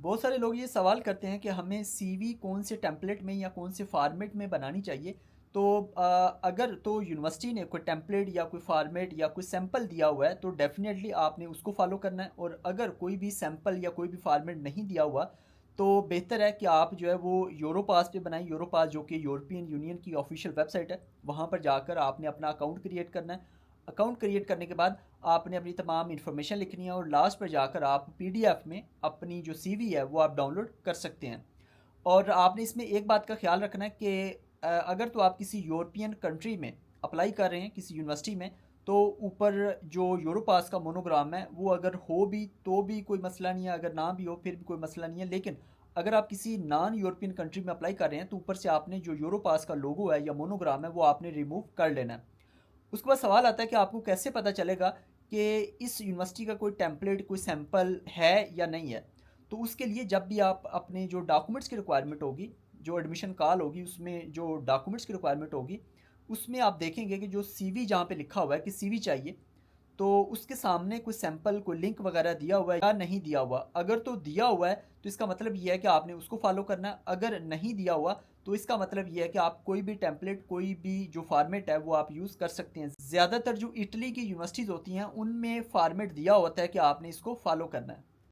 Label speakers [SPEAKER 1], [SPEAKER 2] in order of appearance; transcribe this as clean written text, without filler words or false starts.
[SPEAKER 1] बहुत सारे लोग ये सवाल करते हैं कि हमें सीवी कौन से टेम्पलेट में या कौन से फॉर्मेट में बनानी चाहिए। तो अगर तो यूनिवर्सिटी ने कोई टेम्पलेट या कोई फॉर्मेट या कोई सैंपल दिया हुआ है तो डेफिनेटली आपने उसको फॉलो करना है। और अगर कोई भी सैंपल या कोई भी फॉर्मेट नहीं दिया हुआ तो बेहतर है कि आप जो है वो यूरोपास पे बनाएं। यूरोपास जो कि यूरोपियन यूनियन की ऑफिशियल वेबसाइट है, वहाँ पर जाकर आपने अपना अकाउंट क्रिएट करना है। अकाउंट क्रिएट करने के बाद आपने अपनी तमाम इन्फॉर्मेशन लिखनी है और लास्ट पर जाकर आप पीडीएफ में अपनी जो सीवी है वो आप डाउनलोड कर सकते हैं। और आपने इसमें एक बात का ख्याल रखना है कि अगर तो आप किसी यूरोपियन कंट्री में अप्लाई कर रहे हैं किसी यूनिवर्सिटी में, तो ऊपर जो यूरोपास का मोनोग्राम है वो अगर हो भी तो भी कोई मसला नहीं है, अगर ना भी हो फिर भी कोई मसला नहीं है। लेकिन अगर आप किसी नॉन यूरोपियन कंट्री में अप्लाई कर रहे हैं तो ऊपर से आपने जो यूरोपास का लोगो है या मोनोग्राम है वो आपने रिमूव कर लेना है। उसके बाद सवाल आता है कि आपको कैसे पता चलेगा कि इस यूनिवर्सिटी का कोई टेम्पलेट कोई सैंपल है या नहीं है। तो उसके लिए जब भी आप अपने जो डॉक्यूमेंट्स की रिक्वायरमेंट होगी, जो एडमिशन कॉल होगी उसमें जो डॉक्यूमेंट्स की रिक्वायरमेंट होगी, उसमें आप देखेंगे कि जो सीवी जहाँ पे लिखा हुआ है कि सीवी चाहिए, तो उसके सामने कोई सैंपल कोई लिंक वगैरह दिया हुआ है या नहीं दिया हुआ। अगर तो दिया हुआ है तो इसका मतलब ये है कि आपने उसको फॉलो करना है। अगर नहीं दिया हुआ तो इसका मतलब ये है कि आप कोई भी टेम्पलेट कोई भी जो फॉर्मेट है वो आप यूज़ कर सकते हैं। ज़्यादातर जो इटली की यूनिवर्सिटीज़ होती हैं उनमें फॉर्मेट दिया होता है कि आपने इसको फॉलो करना है।